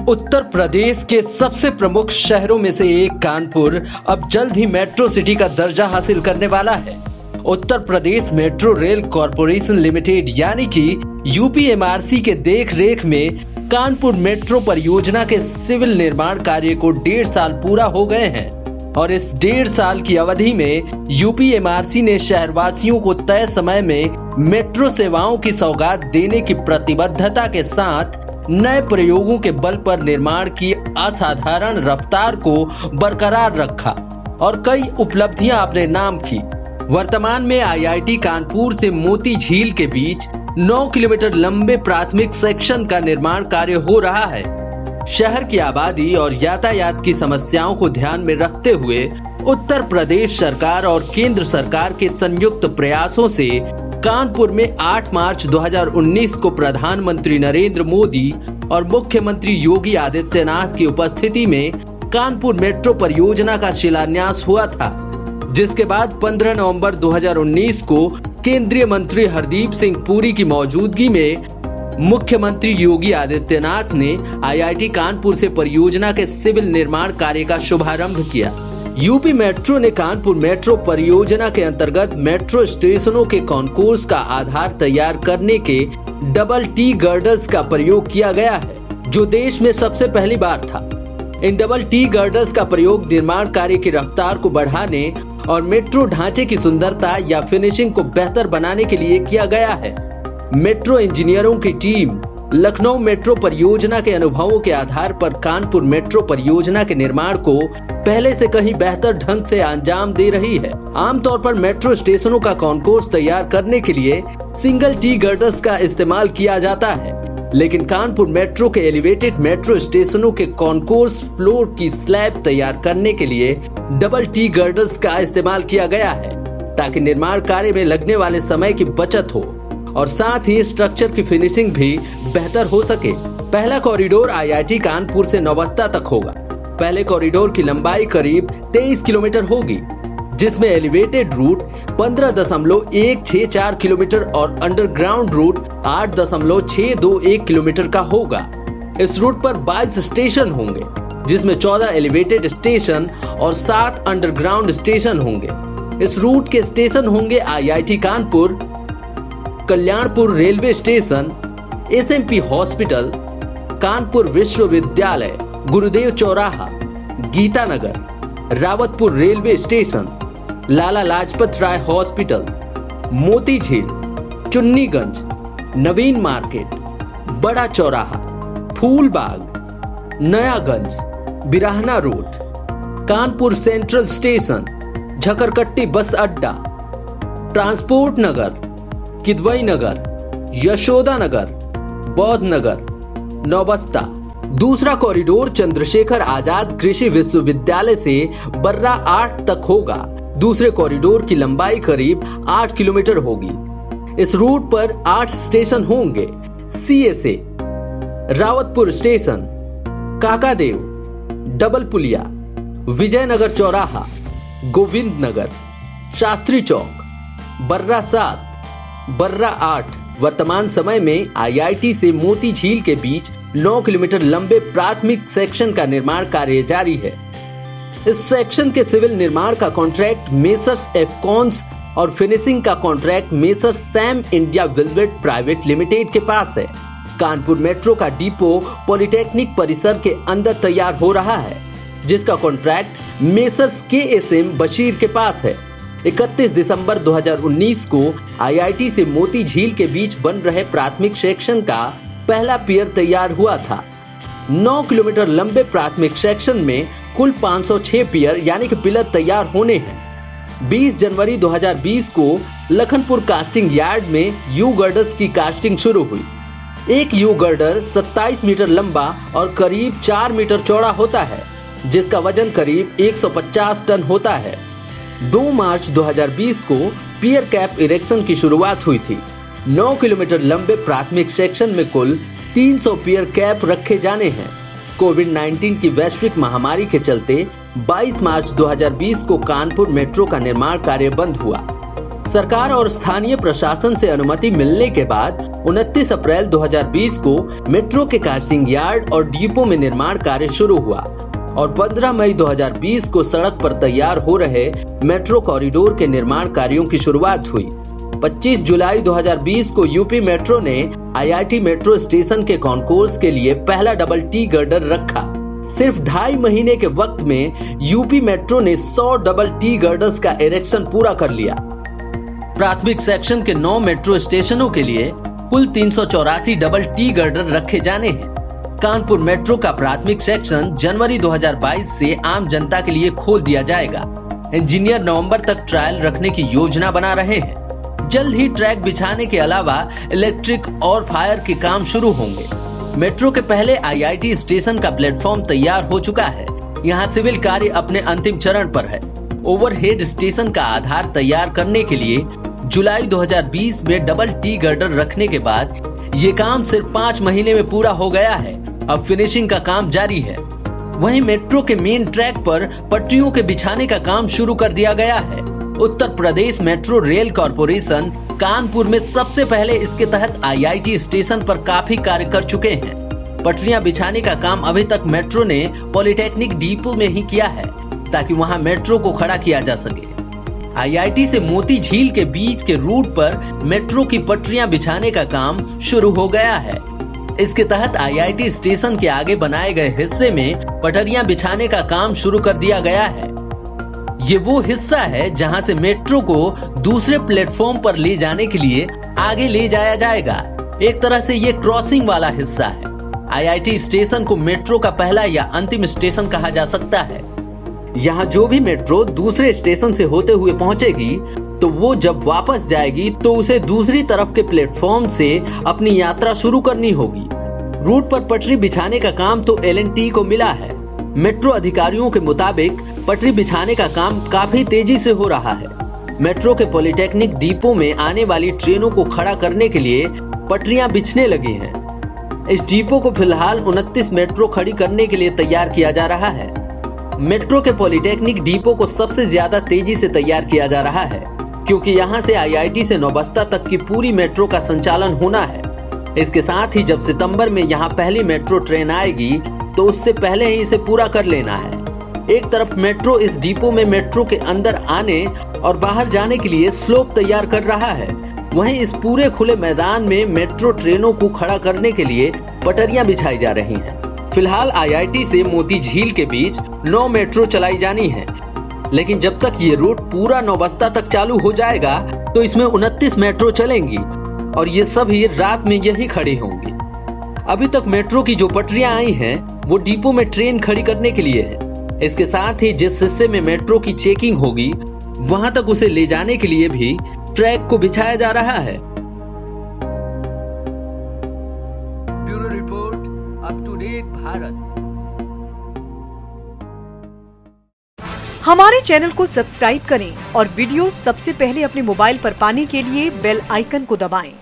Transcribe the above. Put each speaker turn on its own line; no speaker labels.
उत्तर प्रदेश के सबसे प्रमुख शहरों में से एक कानपुर अब जल्द ही मेट्रो सिटी का दर्जा हासिल करने वाला है। Uttar Pradesh metro rail corporation limited यानी कि यूपीएमआरसी के देख-रेख में कानपुर मेट्रो परियोजना के सिविल निर्माण कार्य को 1.5 साल पूरा हो गए हैं और इस 1.5 साल की अवधि में यूपीएमआरसी ने शहरवासियों को तय समय में मेट्रो सेवाओं की सौगात देने की प्रतिबद्धता के साथ नए प्रयोगों के बल पर निर्माण की असाधारण रफ्तार को बरकरार रखा और कई उपलब्धियां अपने नाम की। वर्तमान में आईआईटी कानपुर से मोती झील के बीच 9 किलोमीटर लंबे प्राथमिक सेक्शन का निर्माण कार्य हो रहा है। शहर की आबादी और यातायात की समस्याओं को ध्यान में रखते हुए उत्तर प्रदेश सरकार और केंद्र सरकार के संयुक्त प्रयासों से कानपुर में 8 मार्च 2019 को प्रधानमंत्री नरेंद्र मोदी और मुख्यमंत्री योगी आदित्यनाथ की उपस्थिति में कानपुर मेट्रो परियोजना का शिलान्यास हुआ था, जिसके बाद 15 नवंबर 2019 को केंद्रीय मंत्री हरदीप सिंह पुरी की मौजूदगी में मुख्यमंत्री योगी आदित्यनाथ ने आईआईटी कानपुर से परियोजना के सिविल निर्माण कार्य का शुभारंभ किया। यूपी मेट्रो ने कानपुर मेट्रो परियोजना के अंतर्गत मेट्रो स्टेशनों के कॉन्कोर्स का आधार तैयार करने के डबल टी गर्डर्स का प्रयोग किया गया है, जो देश में सबसे पहली बार था। इन डबल टी गर्डर्स का प्रयोग निर्माण कार्य की रफ्तार को बढ़ाने और मेट्रो ढांचे की सुंदरता या फिनिशिंग को बेहतर बनाने के लिए किया गया है। मेट्रो इंजीनियरों की टीम लखनऊ मेट्रो परियोजना के अनुभवों के आधार पर कानपुर मेट्रो परियोजना के निर्माण को पहले से कहीं बेहतर ढंग से अंजाम दे रही है। आमतौर पर मेट्रो स्टेशनों का कॉन्कोर्स तैयार करने के लिए सिंगल टी गर्डर्स का इस्तेमाल किया जाता है, लेकिन कानपुर मेट्रो के एलिवेटेड मेट्रो स्टेशनों के कॉन्कोर्स फ्लोर की स्लैब तैयार करने के लिए डबल टी गर्डर्स का इस्तेमाल किया गया है, ताकि निर्माण कार्य में लगने वाले समय की बचत हो और साथ ही स्ट्रक्चर की फिनिशिंग भी बेहतर हो सके। पहला कॉरिडोर आईआईटी कानपुर से नौबस्ता तक होगा। पहले कॉरिडोर की लंबाई करीब 23 किलोमीटर होगी, जिसमें एलिवेटेड रूट 15.164 किलोमीटर और अंडरग्राउंड रूट 8.621 किलोमीटर का होगा। इस रूट पर 22 स्टेशन होंगे, जिसमें 14 एलिवेटेड स्टेशन और 7 अंडरग्राउंड स्टेशन होंगे। इस रूट के स्टेशन होंगे IIT Kanpur, Kalyanpur railway station, SMP hospital, Kanpur विश्वविद्यालय, Gurudev Chauraha, Geeta Nagar, Rawatpur railway station, Lala Lajpat Rai hospital, Moti Jheel, Chunniganj, Naveen market, Bada Chauraha, Phoolbagh, Nayaganj, Birhana road, Kanpur central station, Jhakarkatti bus Adda, transport Nagar, Kidwai Nagar, Yashoda Nagar, Bauddh Nagar, Naubasta. दूसरा कॉरिडोर चंद्रशेखर आजाद कृषि विश्वविद्यालय से बर्रा 8 तक होगा। दूसरे कॉरिडोर की लंबाई करीब 8 किलोमीटर होगी। इस रूट पर 8 स्टेशन होंगे। CSA, Rawatpur station, Kakadeo, double पुलिया, विजयनगर चौराहा, गोविंद नगर, शास्त्री चौक, बर्रा 7, बर्रा 8। वर्तमान समय में आईआईटी से मोती झील के बीच 9 किलोमीटर लंबे प्राथमिक सेक्शन का निर्माण कार्य जारी है। इस सेक्शन के सिविल निर्माण का कॉन्ट्रैक्ट मेसर्स एफकॉन्स और फिनिशिंग का contract messrs Sam India velvet private limited के पास है। कानपुर मेट्रो का डिपो पॉलिटेक्निक परिसर के अंदर तैयार हो रहा है, जिसका कॉन्ट्रैक्ट मेसर्स केएसएम बशीर के पास है। 31 दिसंबर 2019 को आईआईटी से मोती झील के बीच बन रहे प्राथमिक सेक्शन का पहला पियर तैयार हुआ था। 9 किलोमीटर लंबे प्राथमिक सेक्शन में कुल 506 पियर यानी कि पिलर तैयार होने हैं। 20 जनवरी 2020 को लखनपुर कास्टिंग यार्ड में यू गर्डर्स की कास्टिंग शुरू हुई। एक यू गर्डर 27 मीटर लंबा और करीब 4 मीटर चौड़ा होता है, जिसका वजन करीब 150 टन होता है। 2 मार्च 2020 को पियर कैप इरेक्शन की शुरुआत हुई थी। 9 किलोमीटर लंबे प्राथमिक सेक्शन में कुल 300 पियर कैप रखे जाने हैं। कोविड-19 की वैश्विक महामारी के चलते 22 मार्च 2020 को कानपुर मेट्रो का निर्माण कार्य बंद हुआ। सरकार और स्थानीय प्रशासन से अनुमति मिलने के बाद 29 अप्रैल 2020 को मेट्रो के कास्टिंग यार्ड और डिपो में निर्माण कार्य शुरू हुआ और 15 मई 2020 को सड़क पर तैयार हो रहे मेट्रो कॉरिडोर के निर्माण कार्यों की शुरुआत हुई। 25 जुलाई 2020 को यूपी मेट्रो ने आईआईटी मेट्रो स्टेशन के कॉन्कोर्स के लिए पहला डबल टी गर्डर रखा। सिर्फ 2.5 महीने के वक्त में यूपी मेट्रो ने 100 डबल टी गर्डर्स का इरेक्शन पूरा कर लिया। प्राथमिक सेक्शन के 9 मेट्रो स्टेशनों के लिए कुल 384 डबल टी गर्डर रखे जाने हैं। कानपुर मेट्रो का प्राथमिक सेक्शन जनवरी 2022 से आम जनता के लिए खोल दिया जाएगा। इंजीनियर नवंबर तक ट्रायल रखने की योजना बना रहे हैं। जल्द ही ट्रैक बिछाने के अलावा इलेक्ट्रिक और फायर के काम शुरू होंगे। मेट्रो के पहले आईआईटी स्टेशन का प्लेटफॉर्म तैयार हो चुका है। यहाँ सिविल कार्य अपने अंतिम चरण पर है। ओवरहेड स्टेशन का आधार तैयार करने के लिए जुलाई 2020 में डबल टी गर्डर रखने के बाद ये काम सिर्फ 5 महीने में पूरा हो गया है। अब फिनिशिंग का काम जारी है। वहीं मेट्रो के मेन ट्रैक पर पटरियों के बिछाने का काम शुरू कर दिया गया है। Uttar Pradesh metro rail corporation Kanpur में सबसे पहले इसके तहत आईआईटी स्टेशन पर काफी कार्य कर चुके हैं। पटरियां बिछाने का काम अभी तक मेट्रो ने पॉलिटेक्निक डिपो में ही किया है ताकि वहां मेट्रो को खड़ा किया जा सके। आईआईटी से मोती झील के बीच के रूट पर मेट्रो की पटरियां बिछाने का काम शुरू हो गया है। इसके तहत आईआईटी स्टेशन के आगे बनाए गए हिस्से में पटरियां बिछाने का काम शुरू कर दिया गया है। ये वो हिस्सा है जहां से मेट्रो को दूसरे प्लेटफॉर्म पर ले जाने के लिए आगे ले जाया जाएगा। एक तरह से ये क्रॉसिंग वाला हिस्सा है। आईआईटी स्टेशन को मेट्रो का पहला या अंतिम स्टेशन कहा जा सकता है। यहाँ जो भी मेट्रो दूसरे स्टेशन से होते हुए पहुंचेगी तो वो जब वापस जाएगी तो उसे दूसरी तरफ के प्लेटफॉर्म से अपनी यात्रा शुरू करनी होगी। रूट पर पटरी बिछाने का काम तो एल&टी को मिला है। मेट्रो अधिकारियों के मुताबिक पटरी बिछाने का काम काफी तेजी से हो रहा है। मेट्रो के पॉलिटेक्निक डिपो में आने वाली ट्रेनों को खड़ा करने के लिए पटरियां बिछने लगी हैं। इस डिपो को फिलहाल 29 मेट्रो खड़ी करने के लिए तैयार किया जा रहा है। मेट्रो के पॉलिटेक्निक डिपो को सबसे ज्यादा तेजी से तैयार किया जा रहा है क्योंकि यहाँ से आईआईटी से नौबस्ता तक की पूरी मेट्रो का संचालन होना है। इसके साथ ही जब सितंबर में यहाँ पहली मेट्रो ट्रेन आएगी तो उससे पहले ही इसे पूरा कर लेना है। एक तरफ मेट्रो इस डिपो में मेट्रो के अंदर आने और बाहर जाने के लिए स्लोप तैयार कर रहा है, वहीं इस पूरे खुले मैदान में मेट्रो ट्रेनों को खड़ा करने के लिए पटरियां बिछाई जा रही हैं। फिलहाल आईआईटी से मोती झील के बीच 9 मेट्रो चलाई जानी है, लेकिन जब तक ये रूट पूरा नौबस्ता तक चालू हो जाएगा तो इसमें 29 मेट्रो चलेंगी और ये सभी रात में यही खड़ी होंगी। अभी तक मेट्रो की जो पटरियां आई हैं वो डिपो में ट्रेन खड़ी करने के लिए है। इसके साथ ही जिस हिस्से में मेट्रो की चेकिंग होगी वहां तक उसे ले जाने के लिए भी ट्रैक को बिछाया जा रहा है।
Bureau report, up to date Bharat.
हमारे चैनल को सब्सक्राइब करें और वीडियो सबसे पहले अपने मोबाइल पर पाने के लिए बेल आइकन को दबाएं।